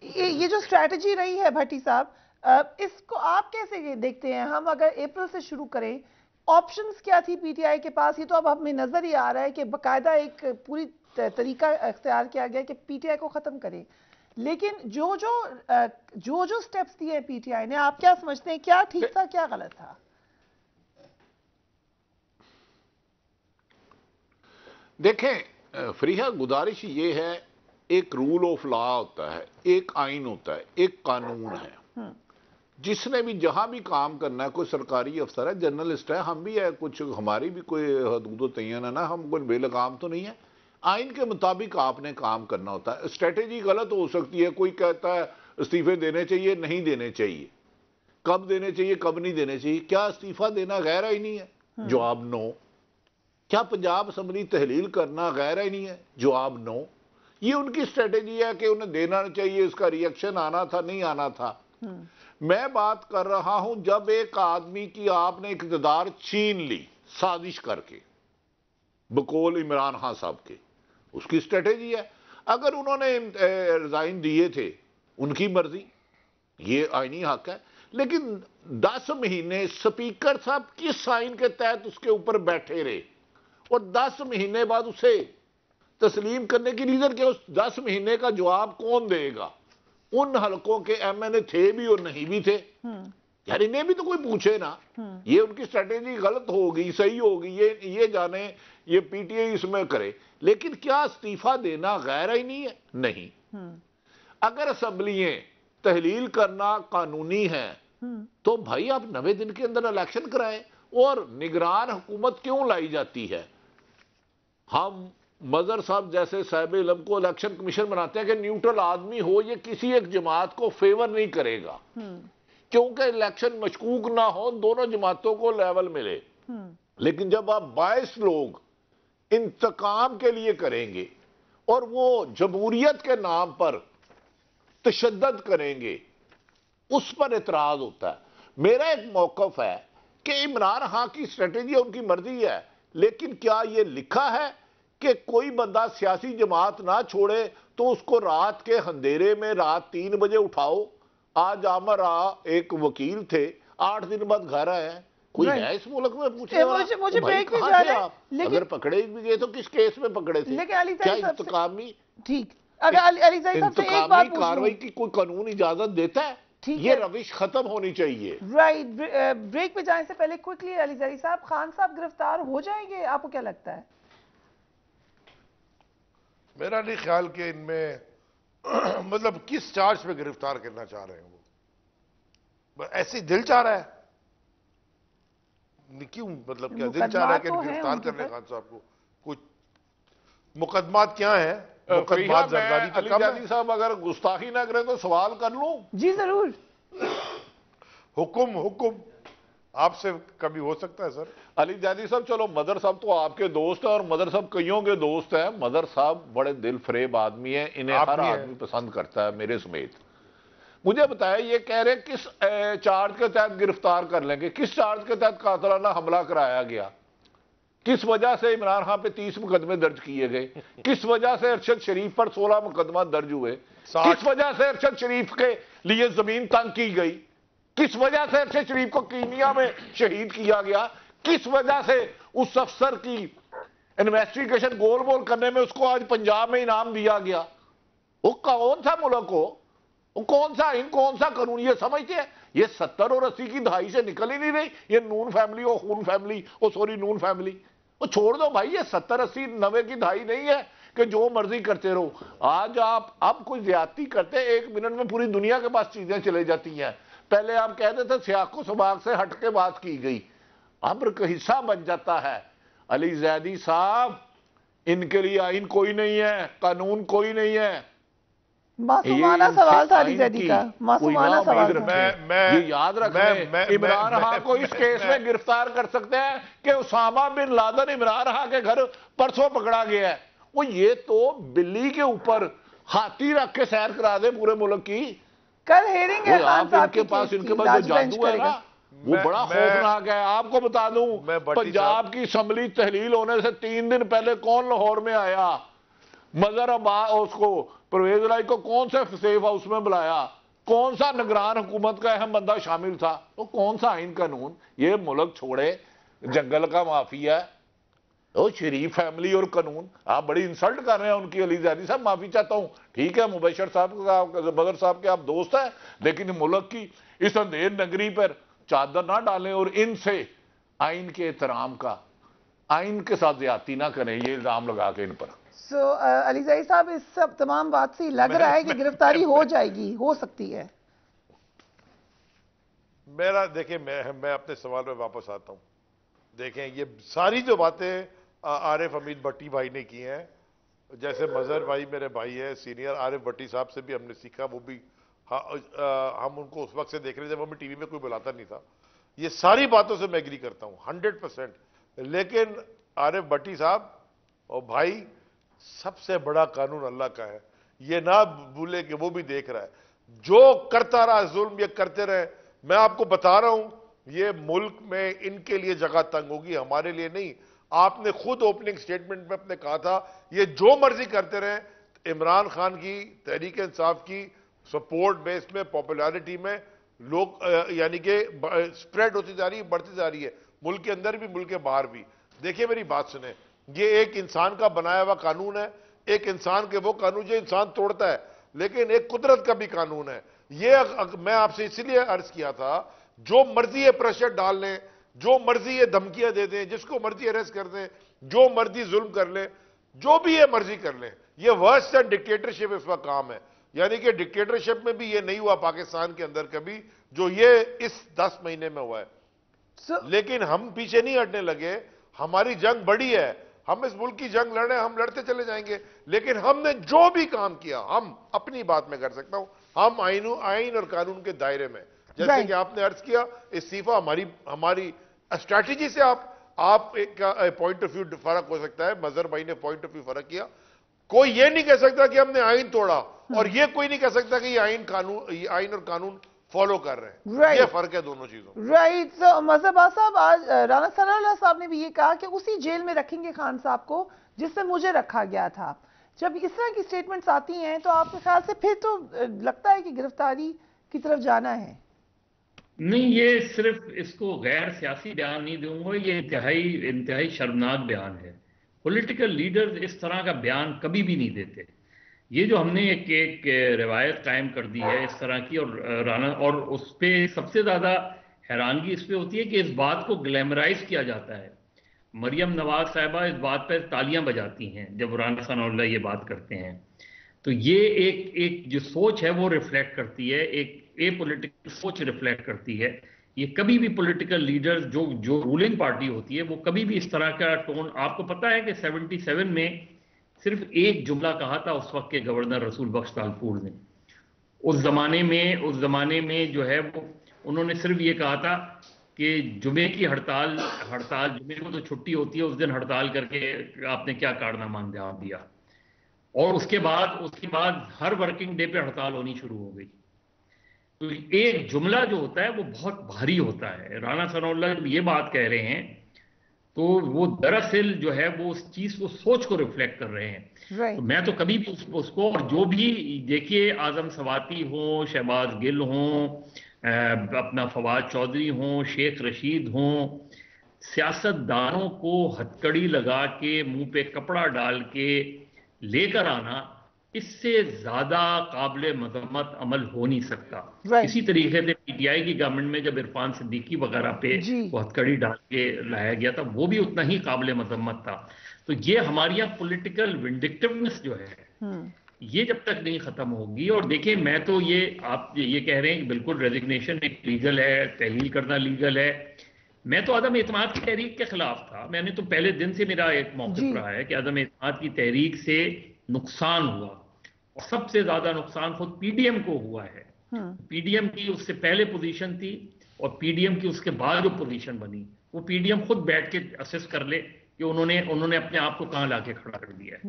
یہ جو اسٹریٹجی رہی ہے بھٹی صاحب، اس کو آپ کیسے دیکھتے ہیں؟ ہم اگر اپریل سے شروع کریں، آپشنز کیا تھی پی ٹی آئی کے پاس؟ یہ تو اب ہمیں نظر ہی آ رہا ہے کہ باقاعدہ ایک پوری طریقہ اختیار کیا گیا کہ پی ٹی آئی کو ختم کریں، لیکن جو سٹیپس دیے پی ٹی آئی نے، آپ کیا سمجھتے ہیں کیا ٹھیک تھا کیا غلط تھا؟ دیکھیں فریحہ، گزارش یہ ہے، ایک رول آف لا ہوتا ہے، ایک آئین ہوتا ہے، ایک قانون ہے۔ جس نے بھی جہاں بھی کام کرنا ہے، کوئی سرکاری افسر ہے، جرنلسٹ ہے، ہم بھی ہے، کچھ ہماری بھی کوئی حدود و تعین ہے نا، ہم کوئی بے لگام تو نہیں ہے۔ آئین کے مطابق آپ نے کام کرنا ہوتا ہے۔ اسٹریٹجی غلط ہو سکتی ہے، کوئی کہتا ہے استعفے دینے چاہیے، نہیں دینے چاہیے، کب دینے چاہیے کب نہیں دینے چاہیے۔ کیا استعفیٰ دینا غیر آئینی ہے؟ جواب نو۔ کیا پنجاب اسمبلی تحلیل کرنا غیر آئینی ہے؟ جواب نو۔ یہ ان کی اسٹریٹجی ہے کہ انہیں دینا چاہیے، اس کا ریئیکشن آنا تھا نہیں آنا تھا۔ میں بات کر رہا ہوں جب ایک آدمی کی آپ نے اقتدار چھین لی سازش کر کے، بقول عمران خان صاحب کے، اس کی اسٹریٹجی ہے۔ اگر انہوں نے ریزائن دیے تھے، ان کی مرضی، یہ آئینی حق ہے، لیکن 10 مہینے سپیکر صاحب کس آئین کے تحت اس کے اوپر بیٹھے رہے، اور 10 مہینے بعد اسے تسلیم کرنے کی ریزن کہ اس 10 مہینے کا جواب کون دے گا؟ ان حلقوں کے ایم این اے تھے بھی اور نہیں بھی تھے، یار انہیں بھی تو کوئی پوچھے نا۔ یہ ان کی اسٹریٹجی غلط ہوگی صحیح ہوگی یہ جانے، یہ پی ٹی آئی اس میں کرے، لیکن کیا استعفیٰ دینا غیر آئینی ہے؟ نہیں۔ اگر اسمبلییں تحلیل کرنا قانونی ہے تو بھائی آپ 90 دن کے اندر الیکشن کرائیں۔ اور نگران حکومت کیوں لائی جاتی ہے؟ ہم مظہر صاحب جیسے صاحب علم کو الیکشن کمیشن بناتے ہیں کہ نیوٹرل آدمی ہو، یہ کسی ایک جماعت کو فیور نہیں کرے گا، کیونکہ الیکشن مشکوک نہ ہو، دونوں جماعتوں کو لیول ملے۔ لیکن جب آپ 22 لوگ انتقام کے لیے کریں گے اور وہ جمہوریت کے نام پر تشدد کریں گے، اس پر اعتراض ہوتا ہے۔ میرا ایک موقف ہے کہ عمران خان کی اسٹریٹجی ان کی مرضی ہے، لیکن کیا یہ لکھا ہے کہ کوئی بندہ سیاسی جماعت نہ چھوڑے تو اس کو رات کے اندھیرے میں رات 3 بجے اٹھاؤ؟ آج عامر ایک وکیل تھے، 8 دن بعد گھر آئے ہیں، کوئی ہے اس ملک میں پوچھنے والا؟ بھائی کہاں تھے آپ؟ اگر پکڑے بھی گئے تو کس کیس میں پکڑے تھے؟ کیا انتقامی کارروائی کی کوئی قانون اجازت دیتا ہے؟ یہ روش ختم ہونی چاہیے۔ رائٹ، بریک پہ جانے سے پہلے کوئکلی علی زیدی صاحب، خان صاحب گرفتار ہو جائیں گے؟ آپ کو کیا لگتا ہے؟ میرا نہیں خیال کہ ان میں مطلب کس چارج پہ گرفتار کرنا چاہ رہے ہیں وہ، ایسے دل چاہ رہا ہے؟ کیوں مطلب کیا دل چاہ رہا ہے کہ گرفتار کرنے خان صاحب کو؟ کچھ مقدمات کیا ہیں؟ مقدمات زرداری پہ کم ہے؟ علی صاحب اگر گستاخی نہ کریں تو سوال کر لوں؟ جی ضرور۔ حکم آپ سے کبھی ہو سکتا ہے سر؟ علی زیدی صاحب، چلو مظہر صاحب تو آپ کے دوست ہیں اور مظہر صاحب کئیوں کے دوست ہیں۔ مظہر صاحب بڑے دل فریب آدمی ہیں، انہیں ہر آدمی پسند کرتا ہے، میرے سمیت۔ مجھے بتایا یہ کہہ رہے کس چارج کے تحت گرفتار کر لیں گے؟ کس چارج کے تحت قاتلانہ حملہ کرایا گیا؟ کس وجہ سے عمران خان پہ 30 مقدمے درج کیے گئے؟ کس وجہ سے ارشد شریف پر 16 مقدمہ درج ہوئے؟ کس وجہ سے ارشد شریف کے لیے زمین تنگ کی گئی؟ کس وجہ سے ارشد شریف کو کینیا میں شہید کیا گیا؟ کس وجہ سے اس افسر کی انویسٹیگیشن گول بول کرنے میں اس کو آج پنجاب میں انعام دیا گیا؟ وہ کون سا ملک ہو، وہ کون سا آئین، کون سا قانون؟ یہ سمجھتے ہیں یہ 70 اور 80 کی دہائی سے نکل ہی نہیں رہی، یہ نون فیملی اور خون فیملی، نون فیملی، وہ چھوڑ دو بھائی، یہ 70 80 90 کی دہائی نہیں ہے کہ جو مرضی کرتے رہو۔ آج آپ اب کوئی زیادتی کرتے 1 منٹ میں پوری دنیا کے پاس چیزیں چلے جاتی ہیں۔ پہلے آپ کہتے تھے سیاق و سباق سے ہٹ کے بات کی گئی، امر کا حصہ بن جاتا ہے۔ علی زیدی صاحب، ان کے لیے آئین کوئی نہیں ہے، قانون کوئی نہیں ہے۔ معصومانہ سوال تھا علی زیدی کا، معصومانہ سوال تھا۔ یہ یاد رکھیں، عمران خان کو اس کیس میں گرفتار کر سکتے ہیں کہ اسامہ بن لادن عمران خان کے گھر پرسوں پکڑا گیا ہے۔ وہ یہ تو بلی کے اوپر ہاتھی رکھ کے سیر کرا دے پورے ملک کی۔ کل ہیرنگ ہے خان صاحب کی کیس کی، ان کے پاس جو جادو ہے نا وہ بڑا خوفناک ہے۔ آپ کو بتا دوں، پنجاب کی اسمبلی تحلیل ہونے سے 3 دن پہلے کون لاہور میں آیا؟ مظہر عباس اس کو پرویز الہی کو کون سے سیف ہاؤس میں بلایا؟ کون سا نگران حکومت کا اہم بندہ شامل تھا؟ تو کون سا آئین قانون؟ یہ ملک چھوڑے، جنگل کا مافیا ہے وہ شریف فیملی اور قانون. آپ بڑی انسلٹ کر رہے ہیں ان کی. علی زیدی صاحب معافی چاہتا ہوں، ٹھیک ہے مبشر صاحب بدر صاحب کے آپ دوست ہیں، لیکن ملک کی اس اندھیر نگری پر چادر نہ ڈالیں اور ان سے آئین کے احترام کا، آئین کے ساتھ زیادتی نہ کریں، یہ الزام لگا کے ان پر. سو علی زیدی صاحب، اس سب تمام بات سے لگ رہا ہے کہ گرفتاری ہو جائے گی، ہو سکتی ہے. میرا دیکھیں، میں اپنے سوال میں واپس آتا ہوں. دیکھیں یہ ساری جو باتیں عارف حمید بھٹی بھائی نے کی ہیں، جیسے مظہر بھائی میرے بھائی ہیں سینئر، عارف بھٹی صاحب سے بھی ہم نے سیکھا، وہ بھی ہم ان کو اس وقت سے دیکھ رہے تھے جب ہمیں ٹی وی میں کوئی بلاتا نہیں تھا. یہ ساری باتوں سے میں ایگری کرتا ہوں 100%. لیکن عارف بھٹی صاحب اور بھائی، سب سے بڑا قانون اللہ کا ہے، یہ نہ بھولے کہ وہ بھی دیکھ رہا ہے. جو کرتا رہا ظلم یہ کرتے رہے. میں آپ کو بتا رہا ہوں یہ ملک میں ان کے لیے جگہ تنگ ہوگی، ہمارے لیے نہیں. آپ نے خود اوپننگ سٹیٹمنٹ میں اپنے کہا تھا یہ جو مرضی کرتے رہیں. عمران خان کی تحریک انصاف کی سپورٹ بیس میں، پاپولیرٹی میں لوگ یعنی کہ سپریڈ ہوتی جا رہی ہے، بڑھتی جا رہی ہے، ملک کے اندر بھی ملک کے باہر بھی. دیکھیں میری بات سنیں، یہ ایک انسان کا بنایا ہوا قانون ہے، ایک انسان کے وہ قانون جو انسان توڑتا ہے، لیکن ایک قدرت کا بھی قانون ہے. یہ میں آپ سے اسی لیے عرض کیا تھا، جو مرضی یہ پریشر ڈال لیں، جو مرضی یہ دھمکیاں دے دیں، جس کو مرضی اریسٹ کر دیں، جو مرضی ظلم کر لیں، جو بھی یہ مرضی کر لیں، یہ ورسٹ اینڈ ڈکٹیٹرشپ اس وقت کام ہے. یعنی کہ ڈکٹیٹرشپ میں بھی یہ نہیں ہوا پاکستان کے اندر کبھی جو یہ اس 10 مہینے میں ہوا ہے. لیکن ہم پیچھے نہیں ہٹنے لگے. ہماری جنگ بڑی ہے، ہم اس ملک کی جنگ لڑیں، ہم لڑتے چلے جائیں گے. لیکن ہم نے جو بھی کام کیا، ہم اپنی بات میں کر سکتا ہوں، ہم آئین اور قانون کے دائرے میں. جیسے کہ آپ نے عرض کیا استعفیٰ ہماری اسٹریٹجی سے آپ کا پوائنٹ آف ویو فرق ہو سکتا ہے. مظہر بھائی نے پوائنٹ آف ویو فرق کیا. کوئی یہ نہیں کہہ سکتا کہ ہم نے آئین توڑا، اور یہ کوئی نہیں کہہ سکتا کہ یہ آئین اور قانون فالو کر رہے ہیں. یہ فرق ہے دونوں چیزوں. رائٹ. سو مظہر عباس صاحب، آج رانا ثناء اللہ صاحب نے بھی یہ کہا کہ اسی جیل میں رکھیں گے خان صاحب کو جس سے مجھے رکھا گیا تھا. جب اس طرح کی سٹیٹمنٹس آتی ہیں تو آپ کے خیال سے پھر تو لگتا ہے کہ گرفتاری کی طرف جانا ہے؟ نہیں، یہ صرف اس کو غیر سیاسی بیان نہیں دوں گا، یہ انتہائی شرمناک بیان ہے. پولیٹیکل لیڈرز اس طرح کا بیان کبھی بھی نہیں دیتے. یہ جو ہم نے ایک روایت قائم کر دی ہے اس طرح کی، اور اس پہ سب سے زیادہ حیرانگی اس پہ ہوتی ہے کہ اس بات کو گلیمرائز کیا جاتا ہے. مریم نواز صاحبہ اس بات پہ تالیاں بجاتی ہیں جب رانا ثناء اللہ یہ بات کرتے ہیں. تو یہ ایک جو سوچ ہے وہ ریفلیکٹ کرتی ہے، ایک پولیٹیکل سوچ ریفلیکٹ کرتی ہے. یہ کبھی بھی پولیٹیکل لیڈر جو رولنگ پارٹی ہوتی ہے وہ کبھی بھی اس طرح کا ٹون. آپ کو پتا ہے کہ 77 میں صرف ایک جملہ کہا تھا اس وقت کے گورنر رسول بخش تالپور نے. اس زمانے میں جو ہے وہ انہوں نے صرف یہ کہا تھا کہ جمعے کی ہڑتال جمعے کو تو چھٹی ہوتی ہے، اس دن ہڑتال کر کے آپ نے کیا کارنامہ انجام دیا. اور اس کے بعد ہر ورکنگ ڈے پہ ہڑتال ہونی شروع ہو گئی. تو ایک جملہ جو ہوتا ہے وہ بہت بھاری ہوتا ہے. رانا ثناء اللہ جب یہ بات کہہ رہے ہیں تو وہ دراصل جو ہے وہ اس چیز کو سوچ کو ریفلیکٹ کر رہے ہیں. تو میں تو کبھی بھی اس کو، اور جو بھی دیکھیے اعظم سواتی ہوں، شہباز گل ہوں، اپنا فواد چودھری ہوں، شیخ رشید ہوں، سیاست دانوں کو ہتکڑی لگا کے منہ پہ کپڑا ڈال کے لے کر آنا، اس سے زیادہ قابل مذمت عمل ہو نہیں سکتا. اسی طریقے سے پی ٹی آئی کی گورنمنٹ میں جب عرفان صدیقی وغیرہ پہ وہ ہتکڑی ڈال کے لایا گیا تھا، وہ بھی اتنا ہی قابل مذمت تھا. تو یہ ہماری یہاں پولیٹیکل ونڈکٹیونیس جو ہے یہ جب تک نہیں ختم ہوگی. اور دیکھیں، میں تو آپ یہ کہہ رہے ہیں کہ بالکل ریزگنیشن ایک لیگل ہے، تحلیل کرنا لیگل ہے. میں تو عدم اعتماد کی تحریک کے خلاف تھا. میں نے تو پہلے دن سے میرا ایک موقف رہا ہے کہ عدم اعتماد کی تحریک سے نقصان ہوا، اور سب سے زیادہ نقصان خود پی ڈی ایم کو ہوا ہے. پی ڈی ایم کی اس سے پہلے پوزیشن تھی، اور پی ڈی ایم کی اس کے بعد جو پوزیشن بنی، وہ پی ڈی ایم خود بیٹھ کے اسیس کر لے کہ انہوں نے اپنے آپ کو کہاں لا کے کھڑا کر دیا ہے.